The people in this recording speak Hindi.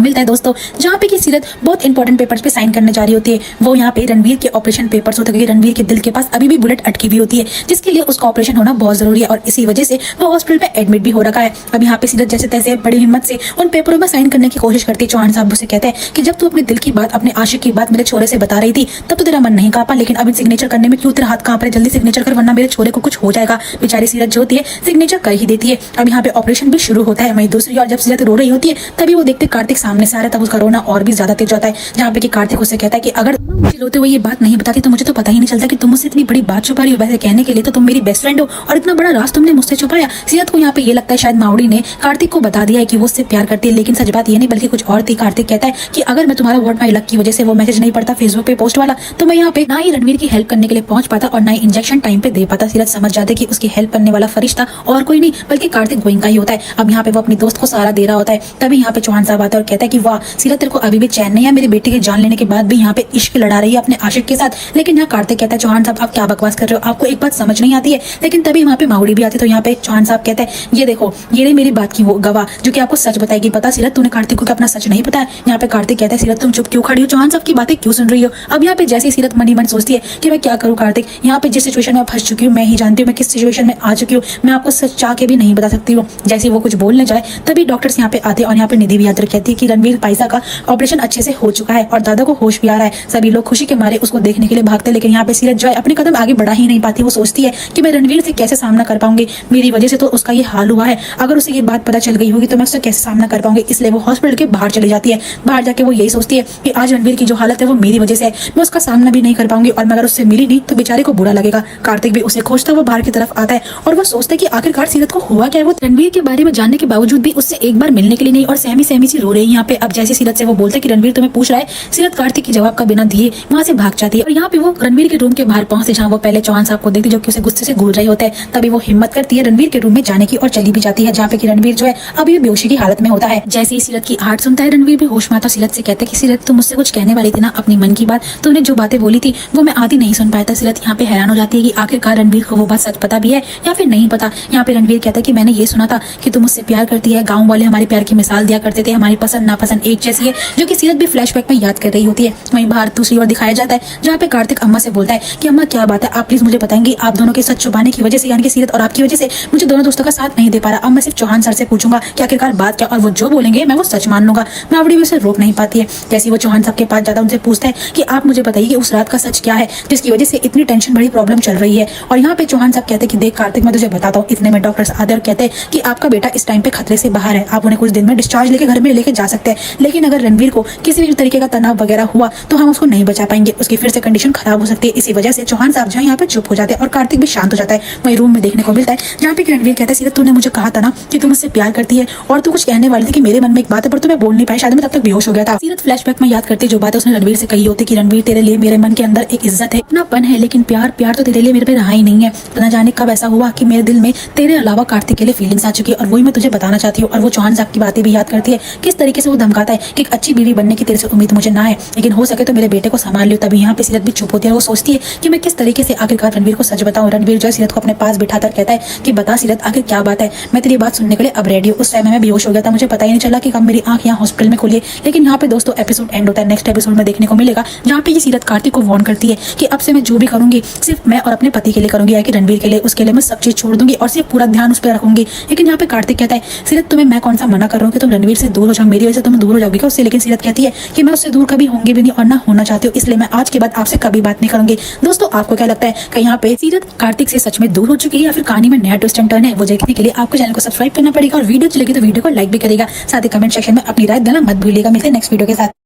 मिलता है दोस्तों, जहाँ पे कि सीरत बहुत इंपॉर्टेंट पेपर्स पे साइन करने जा रही होती है। वो यहाँ पे रणवीर के ऑपरेशन पेपर्स होते हैं, क्योंकि रणवीर के दिल के पास अभी भी बुलेट अटकी हुई होती है, जिसके लिए उसका ऑपरेशन होना बहुत जरूरी है और इसी वजह से वो हॉस्पिटल में एडमिट भी हो रखा है। अब यहाँ पे सीरत जैसे तैसे बड़ी हिम्मत से उन पेपरों में साइन करने की कोशिश करती है। चौहान साहब उसे कहते हैं कि जब तू अपने दिल की बात, अपने आशिक की बात मेरे छोरे से बता रही थी तब तो तेरा मन नहीं कांपा, लेकिन अब सिग्नेचर करने में क्यों तेरा हाथ कांप रहा है? जल्दी सिग्नेचर कर वरना मेरे छोरे को कुछ हो जाएगा। बेचारी सीरत जो होती है सिग्नेचर कर ही देती है। अब यहाँ पे ऑपरेशन भी शुरू होता है। वहीं दूसरी ओर जब सीरत रो रही होती है तभी वो देखते कार्तिक सामने से आ रहा है, तब उसका रोना और भी ज्यादा तेज होता है। जहाँ पे कि कार्तिक उससे कहता है कि अगर मुझे रोते हुए ये बात नहीं बताती तो मुझे तो पता ही नहीं चलता कि तुम मुझसे इतनी बड़ी बात छुपा रही हो। वैसे कहने के लिए तो तुम मेरी बेस्ट फ्रेंड हो और इतना बड़ा राज तुमने मुझसे छुपाया। सीरत को यहाँ पे ये लगता है शायद मावड़ी ने कार्तिक को बता दिया है कि वो उससे प्यार करती है, लेकिन सच बात ये नहीं बल्कि कुछ और थी। कार्तिक कहता है कि अगर मैं तुम्हारा व्हाट माई लक की वजह से वो मैसेज नहीं पढ़ता फेसबुक पे पोस्ट वाला, तो मैं यहाँ पे ना ही रणवीर की हेल्प करने के लिए पहुंच पाता और ना ही इंजेक्शन टाइम पे दे पाता। सीरत समझ जाते कि उसकी हेल्प करने वाला फरिश्ता और कोई नहीं बल्कि कार्तिक गोइंका ही होता है। अब यहाँ पे वो अपनी दोस्त को सहारा दे रहा होता है। तभी यहाँ पे चौहान साहब आता है और कहता है कि वाह सीरत, तेरे को अभी भी चैन नहीं है, मेरी बेटी की जान लेने के बाद भी यहाँ पे इश्क लड़ा रही है अपने आशिक के साथ। लेकिन यहाँ कार्तिक कहता है चौहान साहब आप क्या बकवास कर रहे हो, आपको एक बात समझ नहीं आती है। लेकिन तभी वहाँ पे मावड़ी भी आती है। तो यहाँ पे चौहान साहब कहते हैं ये देखो ये रही मेरी बात की वो गवाह जो कि आपको सच बताएगी। पता सीरत तूने कार्तिक को अपना सच नहीं बताया। यहाँ पे कार्तिक कहता है सीरत तुम चुप क्यों खड़ी हो, चौहान साहब की बातें क्यों सुन रही हो? अब यहाँ पे जैसे सीरत मनी मन सोचती है कि मैं क्या करूँ कार्तिक, यहाँ पे जिस सिचुएशन में फंस चुकी हूँ मैं ही जानती हूँ, मैं किस सिचुएशन में आ चुकी हूँ, मैं आपको सच चाह के भी नहीं बता सकती हूँ। जैसे वो कुछ बोलने जाए तभी डॉक्टर्स यहाँ पे आते और यहाँ पे निधि भी आकर कहती है कि रणवीर पाइसा का ऑपरेशन अच्छे से हो चुका है और दादा को होश भी आ रहा है। सभी लोग खुशी के मारे उसको देखने के लिए भागते, लेकिन यहाँ पे सीरत जो है अपने कदम आगे बढ़ा ही नहीं पाती। वो सोचती है कि मैं रणवीर से कैसे सामना कर पाऊंगी, मेरी वजह से तो उसका ये हाल हुआ है, अगर उसे ये बात पता चल गई होगी तो मैं उससे कैसे सामना कर पाऊंगी। इसलिए वो हॉस्पिटल के बाहर चली जाती है। बाहर जाके वो यही सोचती है कि आज रणवीर की जो हालत है वो मेरी वजह से है, मैं उसका सामना भी नहीं कर पाऊंगी और मैं अगर उससे मिली नहीं तो बेचारे को बुरा लगेगा। कार्तिक भी उसे खोजता वो बाहर की तरफ आता है और वो सोचता है कि आखिरकार सीरत को हुआ क्या है। वो रणवीर के बारे में जानने के बावजूद भी उससे एक बार मिलने के लिए नहीं और सहमी सहमी सी रो रही है यहाँ पे। अब जैसे सीरत से वो बोलता है कि रणवीर तुम्हें पूछ रहा है, सीरत कार्तिक के जवाब का बिना दिए वहां से भाग जाती है और यहाँ पे वो रणवीर के रूम के बाहर पहुंचते जहाँ वो पहले चौहान साहब को देखती जो कि उसे गुस्से से घूर रहे होते हैं। तभी वो हिम्मत करती है रणवीर के रूम में जाने की और चली भी जाती है, जहाँ पे कि रणवीर जो है अभी बेहोशी की हालत में होता है। जैसे ही सीरत की आहट सुनता है रणवीर भी होश में आता। सीरत से कहते हैं कि सीरत तुम मुझसे कुछ कहने वाली थी ना अपनी मन की बात, तुमने जो बातें बोली थी वो मैं आधी नहीं सुन पाया था। सीरत यहाँ पे हैरान हो जाती है कि आखिरकार रणवीर को वो बात सच पता भी है या फिर नहीं पता। यहाँ पे रणवीर कहता है कि मैंने ये सुना था कि तुम मुझसे प्यार करती है, गाँव वाले हमारे प्यार की मिसाल दिया करते थे, हमारी पसंद नापसंद एक जैसी है, जो कि सीरत भी फ्लैशबैक में याद कर रही होती है। वहीं बाहर दूसरी ओर दिखाया जाता है जहाँ पे कार्तिक अम्मा से बोलता है कि अम्मा क्या बात है, आप प्लीज मुझे बताएंगी, आप दोनों के सच छुपाने की वजह से यानी कि सीरत और आपकी वजह से मुझे दोनों दोस्तों का साथ नहीं दे पा रहा। अब मैं सिर्फ चौहान सर से पूछूंगा कि आखिरकार बात क्या, और वो जो बोलेंगे मैं वो सच मान लूंगा। मावड़ी भी उसे रोक नहीं पाती है। जैसे वो चौहान साहब के पास जाता है उनसे पूछता है कि आप मुझे बताइए कि उस रात का सच क्या है जिसकी वजह से इतनी टेंशन बड़ी प्रॉब्लम चल रही है। और यहाँ पे चौहान साहब कहते हैं कि देख कार्तिक मैं तुझे बताता हूँ। इतने में डॉक्टर्स आते और कहते हैं कि आपका बेटा इस टाइम पे खतरे से बाहर है, आप उन्हें कुछ दिन में डिस्चार्ज लेके घर में लेके जा सकते हैं, लेकिन अगर रणवीर को किसी भी तरीके का तनाव वगैरह हुआ तो हम उसको नहीं बचा पाएंगे, उसकी फिर से कंडीशन खराब हो सकती है। इसी वजह से चौहान साहब जो यहाँ पे चुप हो जाते हैं और कार्तिक भी शांत हो जाता है। वही रूम में देखने को मिलता है जहाँ पे रणवीर कहता है सीरत तूने मुझे कहा था ना कि तू मुझसे प्यार करती है और तू कुछ कहने वाली थी कि मेरे मन में एक बात है पर तुम्हें बोल नहीं पाई, शायद मैं तब तक बेहोश हो गया था। सीरत फ्लैशबैक में याद करती जो बात उसने रणवीर से कही होती कि रणवीर तेरे लिए मेरे मन के अंदर एक इज्जत है, अपनापन है, लेकिन प्यार प्यार तो तेरे लिए मेरे पे रहा ही नहीं है। न जाने कब ऐसा हुआ कि मेरे दिल में तेरे अलावा कार्तिक के लिए फीलिंग्स आ चुकी है और वही मैं तुझे बताना चाहती हूँ। और वो चौहान साहब की बातें भी याद करती है, किस तरीके से वो धमकाता है कि एक अच्छी बीवी बनने की तेरे से उम्मीद मुझे ना है, लेकिन हो सके तो मेरे बेटे को संभाल लियो। तभी यहाँ पे सीरत भी चुप होती है। वो सोचती है कि मैं किस तरीके से आखिरकार रणवीर को सच बताऊं। रणवीर जो है सीरत को अपने पास बिठाकर कहता है कि बता सीरत आखिर क्या बात है, मैं तेरी बात सुनने के लिए अब रेडी हूँ। उस टाइम में मैं बेहोश हो गया था, मुझे पता ही नहीं चला कि कब मेरी आंख यहाँ हॉस्पिटल में खुली है। लेकिन यहाँ पे दोस्तों एपिसोड एंड होता है, नेक्स्ट एपिसोड में देखने को मिलेगा जहाँ पे ये सीरत कार्तिक को वार्न करती है कि अब से मैं जो भी करूंगी सिर्फ मैं और अपने पति के लिए करूंगी, या कि रणवीर के लिए, उसके लिए मैं सब चीज छोड़ दूंगी और सिर्फ पूरा ध्यान उस पर रखूंगी। लेकिन यहाँ पे कार्तिक कहता है सीरत तुम्हें मैं कौन सा मना कर रहा हूँ कि तुम रणवीर से दूर हो जाओ, मेरी वजह से तुम दूर हो जाओगी क्या उससे। लेकिन सीरत कहती है कि मैं उससे दूर कभी होंगी भी नहीं और ना होना चाहती हूँ, इसलिए मैं आज के बाद आपसे कभी बात नहीं करूंगी। दोस्तों आपको क्या लगता है कि यहाँ पे सीरत कार्तिक से सच में दूर हो चुकी है या फिर कहानी में नया ट्विस्ट एंड टर्न है? वो देखने के लिए आपको चैनल को सब्सक्राइब करना पड़ेगा और वीडियो अच्छी लगी तो वीडियो को लाइक भी करेगा। साथ ही कमेंट सेक्शन में अपनी राय देना मत भूलिएगा। मिलते हैं नेक्स्ट वीडियो के साथ।